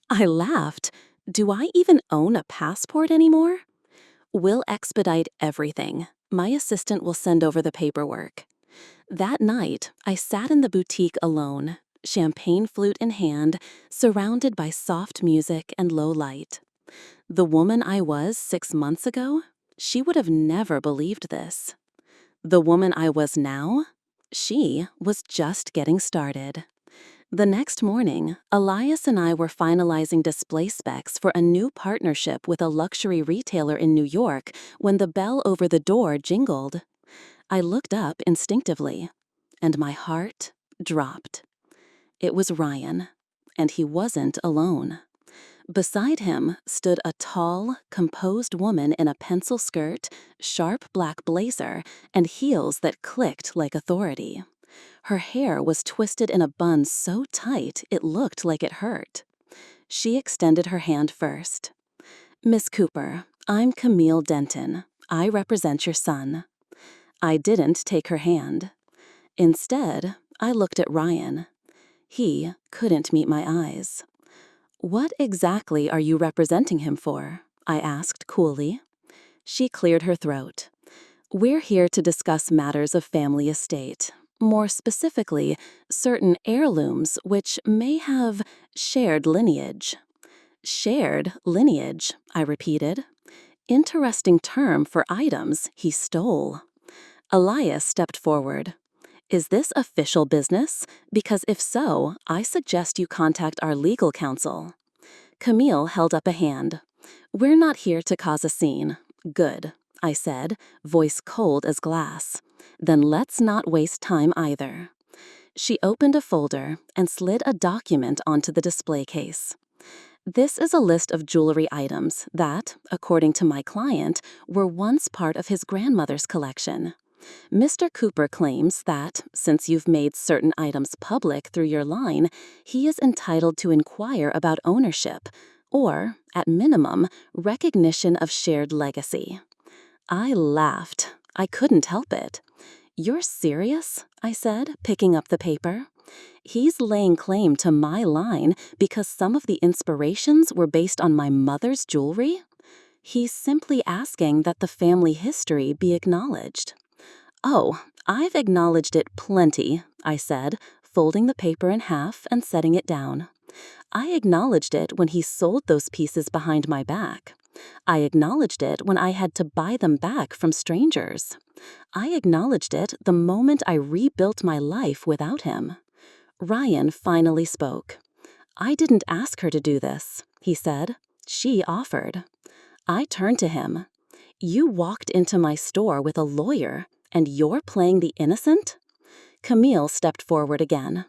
I laughed. Do I even own a passport anymore? We'll expedite everything. My assistant will send over the paperwork. That night, I sat in the boutique alone, champagne flute in hand, surrounded by soft music and low light. The woman I was 6 months ago, she would have never believed this. The woman I was now, she was just getting started. The next morning, Elias and I were finalizing display specs for a new partnership with a luxury retailer in New York when the bell over the door jingled. I looked up instinctively, and my heart dropped. It was Ryan, and he wasn't alone. Beside him stood a tall, composed woman in a pencil skirt, sharp black blazer, and heels that clicked like authority. Her hair was twisted in a bun so tight it looked like it hurt. She extended her hand first. "Miss Cooper, I'm Camille Denton. I represent your son." I didn't take her hand. Instead, I looked at Ryan. He couldn't meet my eyes. "What exactly are you representing him for?" I asked coolly. She cleared her throat. "We're here to discuss matters of family estate. More specifically, certain heirlooms which may have shared lineage." "Shared lineage," I repeated. Interesting term for items he stole. Elias stepped forward. "Is this official business? Because if so, I suggest you contact our legal counsel." Camille held up a hand. "We're not here to cause a scene." "Good," I said, voice cold as glass. "Then let's not waste time either." She opened a folder and slid a document onto the display case. "This is a list of jewelry items that, according to my client, were once part of his grandmother's collection. Mr. Cooper claims that, since you've made certain items public through your line, he is entitled to inquire about ownership, or, at minimum, recognition of shared legacy." I laughed. I couldn't help it. "You're serious?" I said, picking up the paper. "He's laying claim to my line because some of the inspirations were based on my mother's jewelry? He's simply asking that the family history be acknowledged." "Oh, I've acknowledged it plenty," I said, folding the paper in half and setting it down. "I acknowledged it when he sold those pieces behind my back. I acknowledged it when I had to buy them back from strangers. I acknowledged it the moment I rebuilt my life without him." Ryan finally spoke. "I didn't ask her to do this," he said. "She offered." I turned to him. "You walked into my store with a lawyer, and you're playing the innocent?" Camille stepped forward again.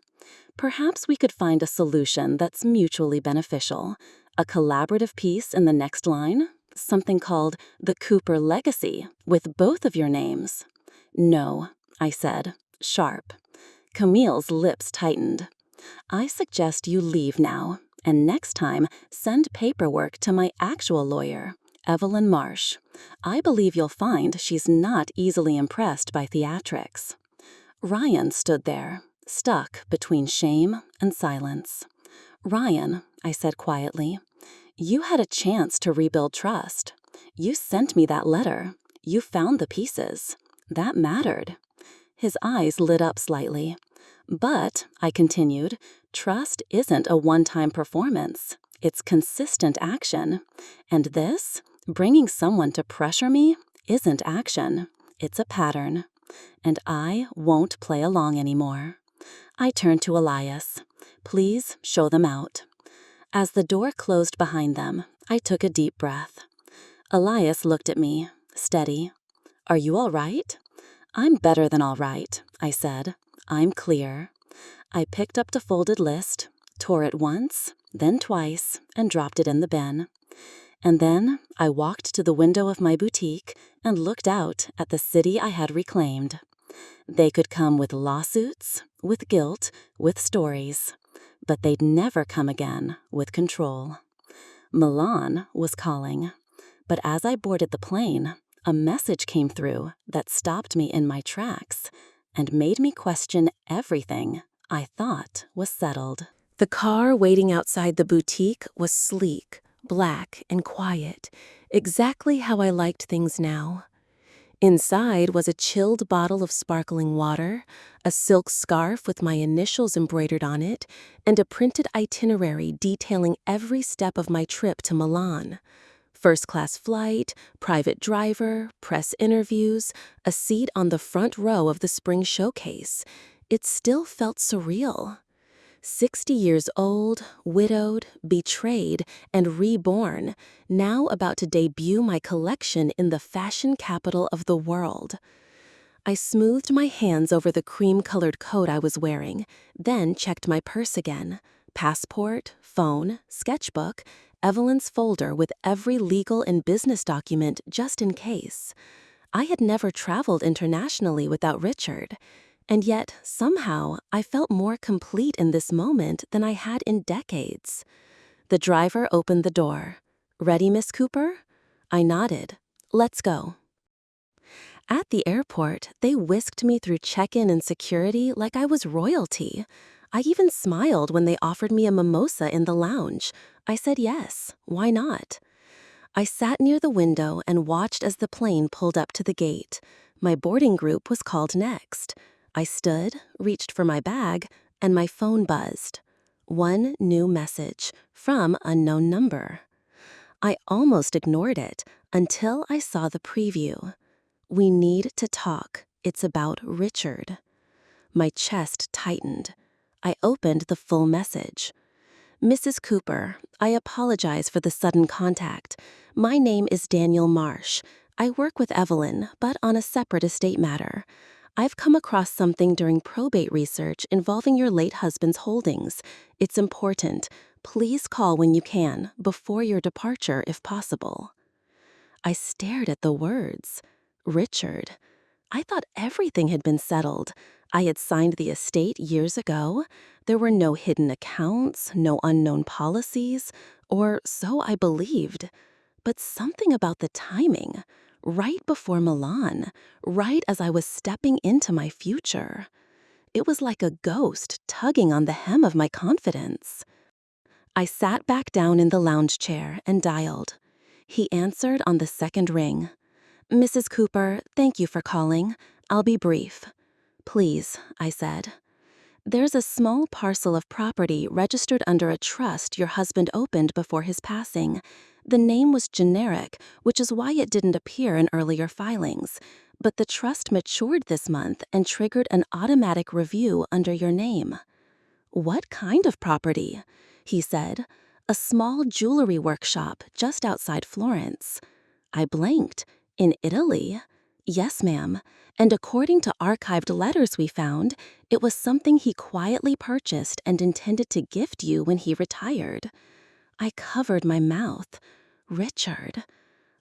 "Perhaps we could find a solution that's mutually beneficial. A collaborative piece in the next line? Something called the Cooper Legacy, with both of your names." "No," I said, sharp. Camille's lips tightened. "I suggest you leave now, and next time send paperwork to my actual lawyer, Evelyn Marsh. I believe you'll find she's not easily impressed by theatrics." Ryan stood there, stuck between shame and silence. "Ryan," I said quietly, "you had a chance to rebuild trust. You sent me that letter. You found the pieces. That mattered." His eyes lit up slightly. "But," I continued, "trust isn't a one-time performance. It's consistent action. And this, bringing someone to pressure me, isn't action. It's a pattern. And I won't play along anymore." I turned to Elias. "Please show them out." As the door closed behind them, I took a deep breath. Elias looked at me, steady. "Are you all right?" "I'm better than all right," I said. "I'm clear." I picked up the folded list, tore it once, then twice, and dropped it in the bin. And then I walked to the window of my boutique and looked out at the city I had reclaimed. They could come with lawsuits, with guilt, with stories, but they'd never come again with control. Milan was calling, but as I boarded the plane, a message came through that stopped me in my tracks and made me question everything I thought was settled. The car waiting outside the boutique was sleek, black, and quiet, exactly how I liked things now. Inside was a chilled bottle of sparkling water, a silk scarf with my initials embroidered on it, and a printed itinerary detailing every step of my trip to Milan. First-class flight, private driver, press interviews, a seat on the front row of the spring showcase. It still felt surreal. 60 years old, widowed, betrayed, and reborn, now about to debut my collection in the fashion capital of the world. I smoothed my hands over the cream-colored coat I was wearing, then checked my purse again. Passport, phone, sketchbook, Evelyn's folder with every legal and business document just in case. I had never traveled internationally without Richard. And yet, somehow, I felt more complete in this moment than I had in decades. The driver opened the door. "Ready, Miss Cooper?" I nodded. "Let's go." At the airport, they whisked me through check-in and security like I was royalty. I even smiled when they offered me a mimosa in the lounge. I said yes, why not? I sat near the window and watched as the plane pulled up to the gate. My boarding group was called next. I stood, reached for my bag, and my phone buzzed. One new message from unknown number. I almost ignored it until I saw the preview. "We need to talk. It's about Richard." My chest tightened. I opened the full message. "Mrs. Cooper, I apologize for the sudden contact. My name is Daniel Marsh. I work with Evelyn, but on a separate estate matter. I've come across something during probate research involving your late husband's holdings. It's important. Please call when you can, before your departure if possible." I stared at the words. Richard. I thought everything had been settled. I had signed the estate years ago. There were no hidden accounts, no unknown policies, or so I believed. But something about the timing, right before Milan, right as I was stepping into my future. It was like a ghost tugging on the hem of my confidence. I sat back down in the lounge chair and dialed. He answered on the second ring. "Mrs. Cooper, thank you for calling. I'll be brief." "Please," I said. "There's a small parcel of property registered under a trust your husband opened before his passing. The name was generic, which is why it didn't appear in earlier filings. But the trust matured this month and triggered an automatic review under your name." "What kind of property?" he said. "A small jewelry workshop just outside Florence." I blinked. "In Italy?" "Yes, ma'am. And according to archived letters we found, it was something he quietly purchased and intended to gift you when he retired." I covered my mouth. Richard.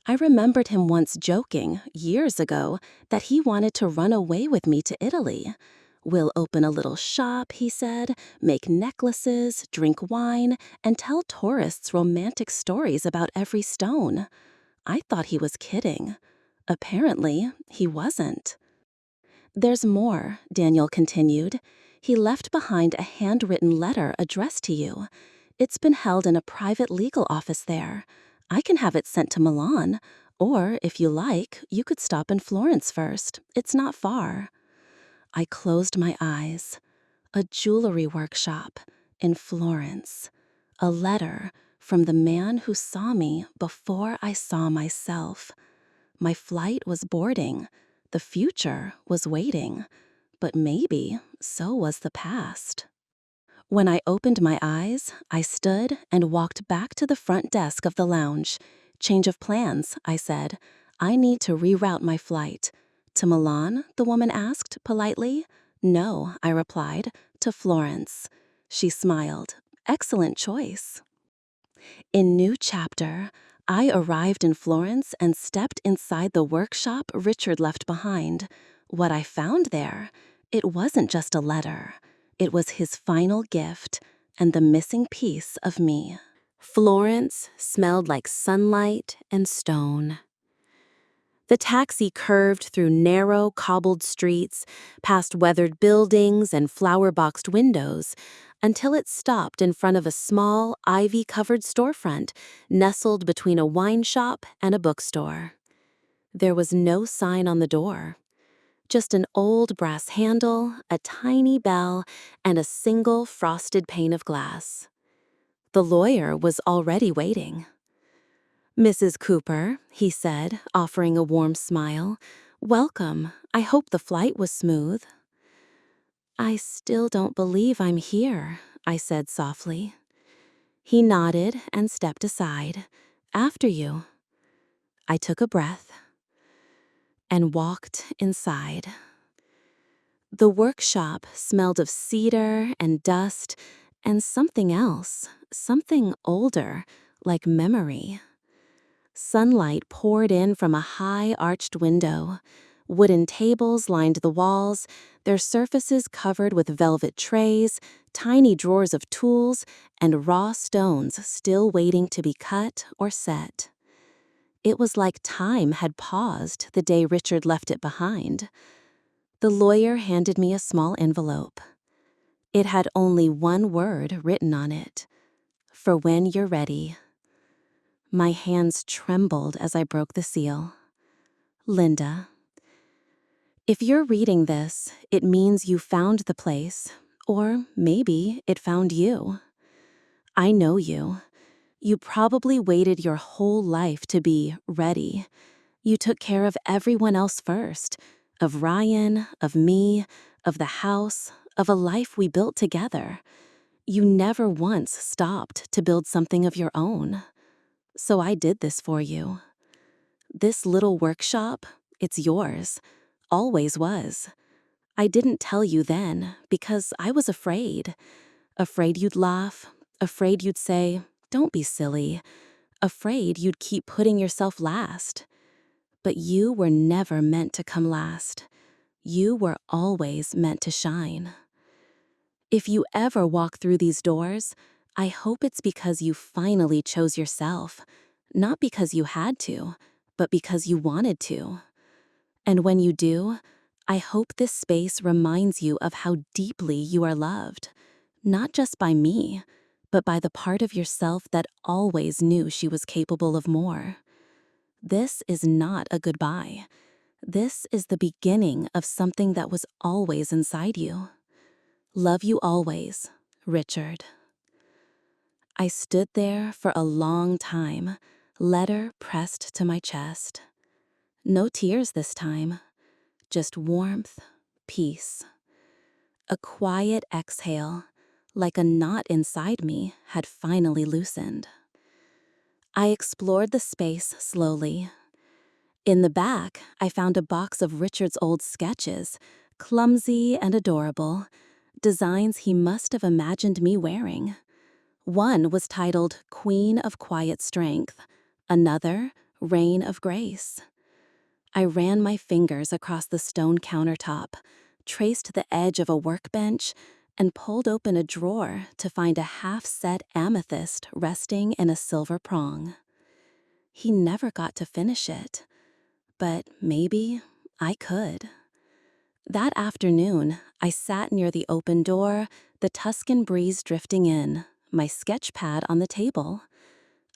I remembered him once joking, years ago, that he wanted to run away with me to Italy. "We'll open a little shop," he said, "make necklaces, drink wine, and tell tourists romantic stories about every stone." I thought he was kidding. Apparently, he wasn't. "There's more," Daniel continued. "He left behind a handwritten letter addressed to you. It's been held in a private legal office there. I can have it sent to Milan, or, if you like, you could stop in Florence first. It's not far." I closed my eyes. A jewelry workshop in Florence. A letter from the man who saw me before I saw myself. My flight was boarding. The future was waiting. But maybe so was the past. When I opened my eyes, I stood and walked back to the front desk of the lounge. "Change of plans," I said. "I need to reroute my flight." "To Milan?" the woman asked politely. "No," I replied, "to Florence." She smiled. "Excellent choice." In new chapter, I arrived in Florence and stepped inside the workshop Richard left behind. What I found there, it wasn't just a letter. It was his final gift and the missing piece of me. Florence smelled like sunlight and stone. The taxi curved through narrow, cobbled streets, past weathered buildings and flower-boxed windows, until it stopped in front of a small, ivy-covered storefront nestled between a wine shop and a bookstore. There was no sign on the door, just an old brass handle, a tiny bell, and a single frosted pane of glass. The lawyer was already waiting. "Mrs. Cooper," he said, offering a warm smile, "welcome. I hope the flight was smooth." "I still don't believe I'm here," I said softly. He nodded and stepped aside. "After you." I took a breath and walked inside. The workshop smelled of cedar and dust and something else, something older, like memory. Sunlight poured in from a high arched window. Wooden tables lined the walls, their surfaces covered with velvet trays, tiny drawers of tools, and raw stones still waiting to be cut or set. It was like time had paused the day Richard left it behind. The lawyer handed me a small envelope. It had only one word written on it: "For when you're ready." My hands trembled as I broke the seal. "Linda, if you're reading this, it means you found the place, or maybe it found you. I know you. You probably waited your whole life to be ready. You took care of everyone else first, of Ryan, of me, of the house, of a life we built together. You never once stopped to build something of your own. So I did this for you. This little workshop, it's yours. Always was. I didn't tell you then because I was afraid. Afraid you'd laugh. Afraid you'd say, 'Don't be silly.' Afraid you'd keep putting yourself last. But you were never meant to come last. You were always meant to shine. If you ever walk through these doors, I hope it's because you finally chose yourself, not because you had to, but because you wanted to. And when you do, I hope this space reminds you of how deeply you are loved, not just by me, but by the part of yourself that always knew she was capable of more. This is not a goodbye. This is the beginning of something that was always inside you. Love you always, Richard." I stood there for a long time, letter pressed to my chest. No tears this time, just warmth, peace. A quiet exhale, like a knot inside me had finally loosened. I explored the space slowly. In the back, I found a box of Richard's old sketches, clumsy and adorable, designs he must have imagined me wearing. One was titled "Queen of Quiet Strength," another, "Reign of Grace." I ran my fingers across the stone countertop, traced the edge of a workbench, and pulled open a drawer to find a half-set amethyst resting in a silver prong. He never got to finish it, but maybe I could. That afternoon, I sat near the open door, the Tuscan breeze drifting in, my sketch pad on the table.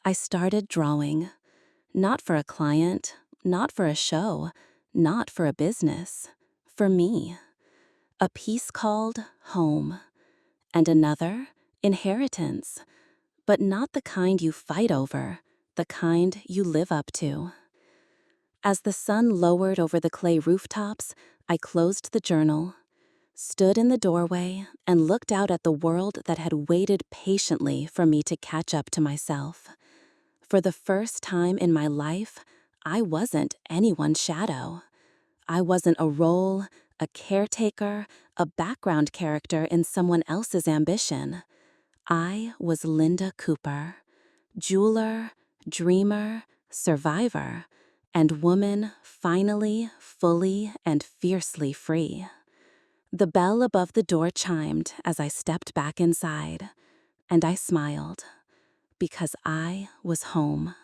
I started drawing. Not for a client, not for a show, not for a business. For me. A piece called Home. And another, Inheritance. But not the kind you fight over, the kind you live up to. As the sun lowered over the clay rooftops, I closed the journal, stood in the doorway, and looked out at the world that had waited patiently for me to catch up to myself. For the first time in my life, I wasn't anyone's shadow. I wasn't a role, a caretaker, a background character in someone else's ambition. I was Linda Cooper, jeweler, dreamer, survivor, and woman finally, fully, and fiercely free. The bell above the door chimed as I stepped back inside, and I smiled, because I was home.